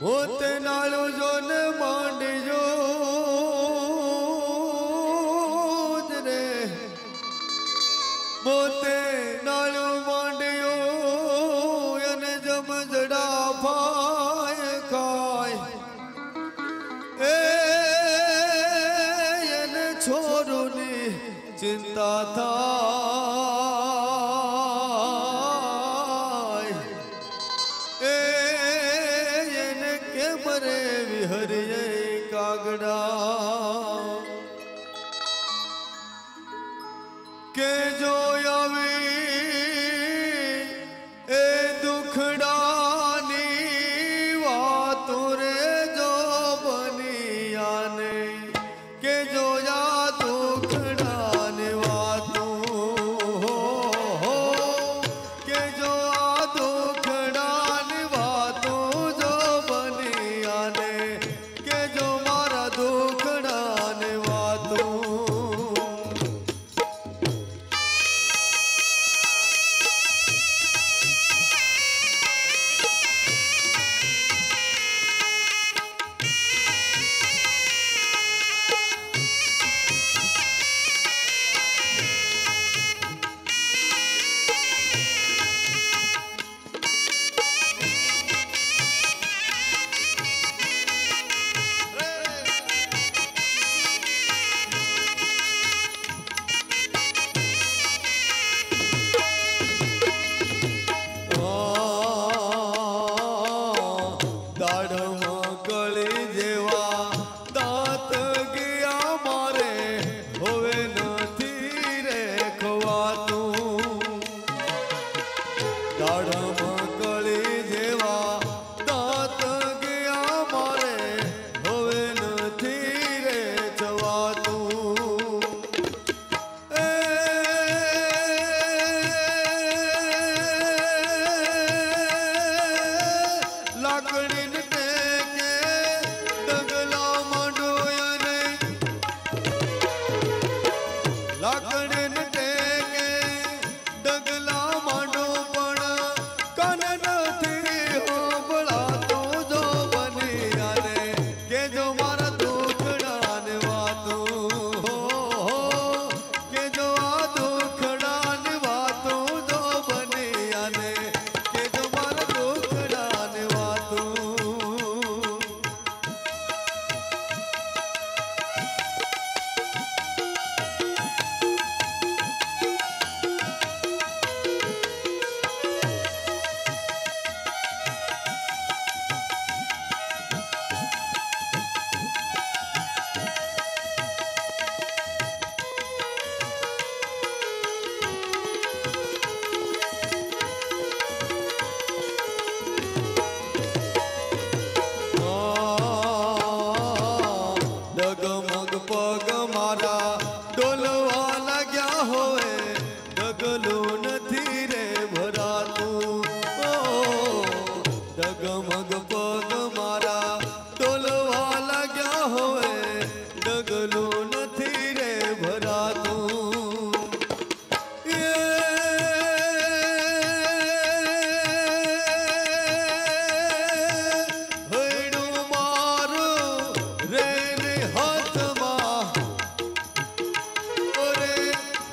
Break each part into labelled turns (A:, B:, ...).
A: પોતે નાળું જોને માંડજો જ રે, પોતે નાળું માંડ્યો અને જમજડા ફાય ખાય એને છોરુની ચિંતા થાય એને કેમ રે વિહરીએ કાગડા કે જો આવી એ દુખડાની વાતો રે જો બની આને કે જો યા દુખડાની વાતો કે જો આ દુખડાની વાતો જો બની આને કે જો મારા દુખડાની વાતો ડગમગ પગ મારા ડોલવા લાગ્યા હોય ડગલું નથી રે ભરાતું હૈડું મારું રે ને હાથમાં ઓરે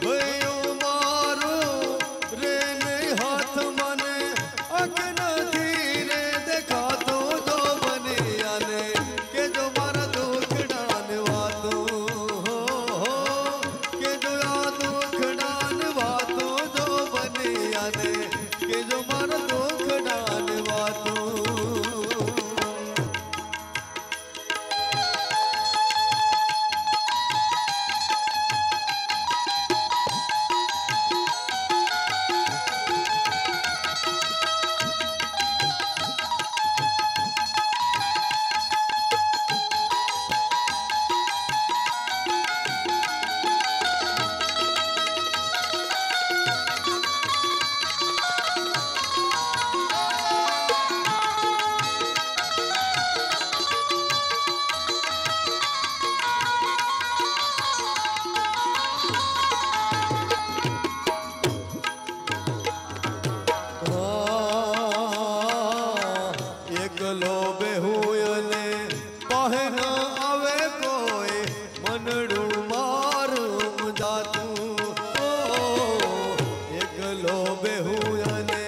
A: હૈયું મારું રે ને હાથમાં ને અગ્ન એકલો બેહું અને પાહે ન આવે કોઈ મનડું મારું જાતું એકલો બેહું અને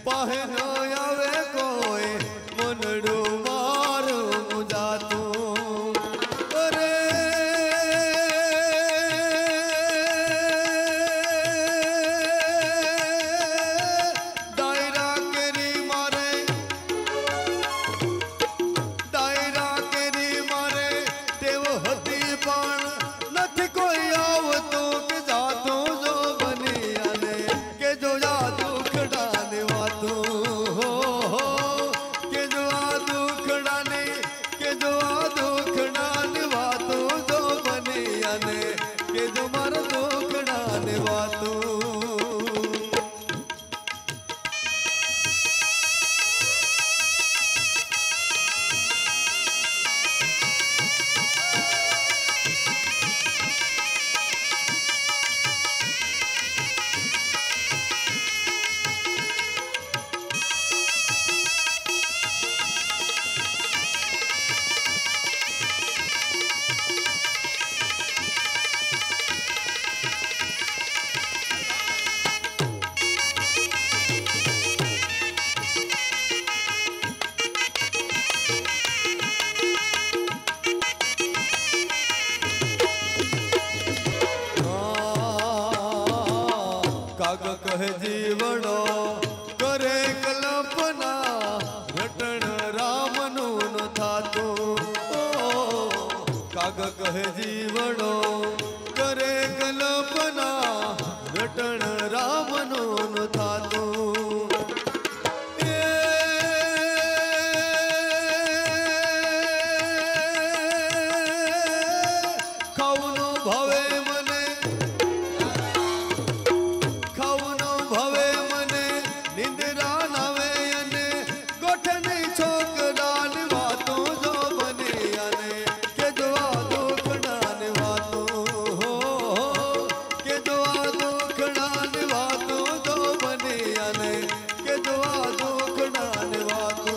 A: પાહે ન આવે કોઈ મનડું મારું જાતું અરે ડાયરા કેરી મારે ટેવ હતી પણ નથી કોઈ આવતું કે જાતું જો બની અને કે જો આ દુખડાની વાતું કે જો આ દુખડાની વાતું જો બની અને કે જો મારા દુખડાની વાતું કાગ કહે જીવડો કરે કલ્પના રટણ રામનું ન થાતું કાગ કહે જીવડો કરે કલ્પના રટણ રામનું ન થાતું ખાવાનું ભાવે મને નિંદરા નાવે અને ગોઠની છોકરાની વાતો જો બને અને કે જો આ દુખડાની વાતો કે જો આ દુખડાની વાતો જો બને અને કે જો આ દુખડાની વાતો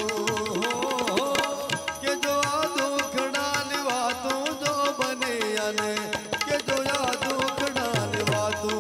A: કે જો આ દુખડાની વાતો જો બને અને કે જો આ દુખડાની વાતો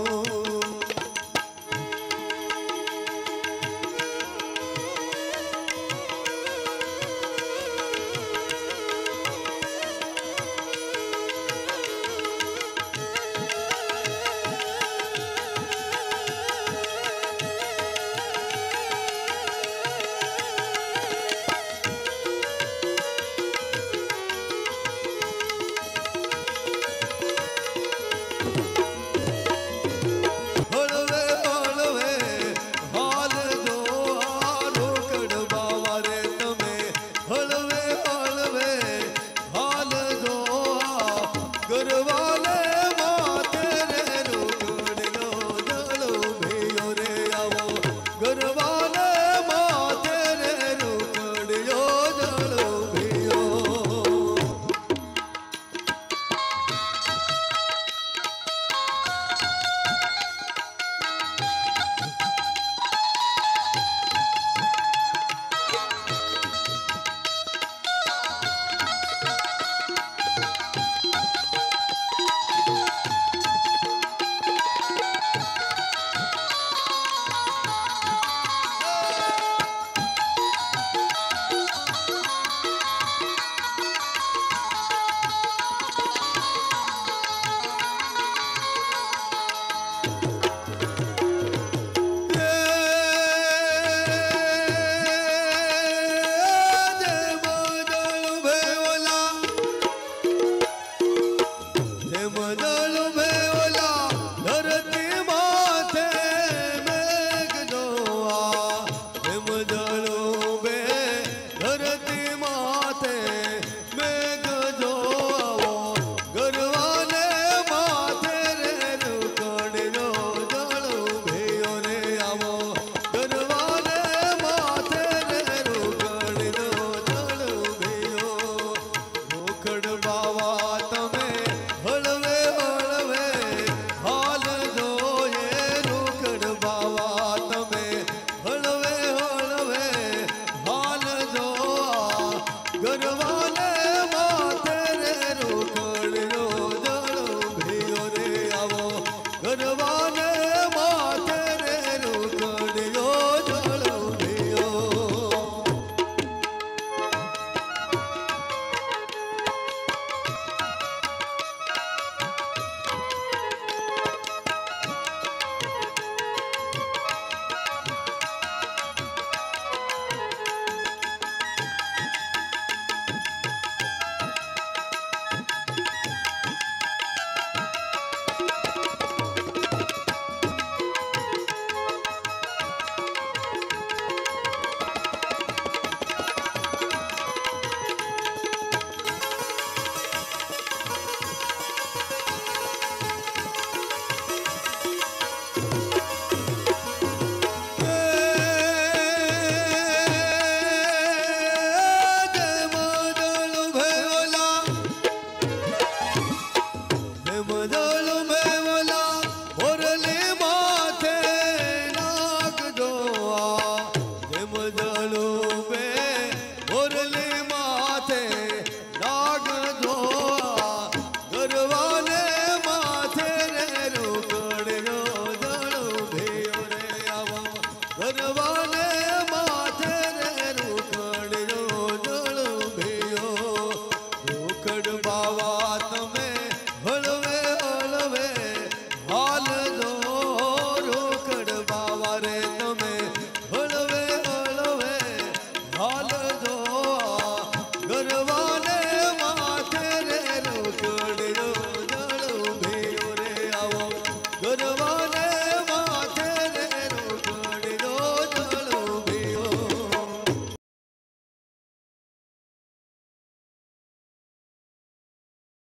A: ગરવાલે માથે રે રોકડ્યો જળો ભેયો રે આવો ગરવાલે માથે રે રોકડ્યો જળો ભેયો घर वाले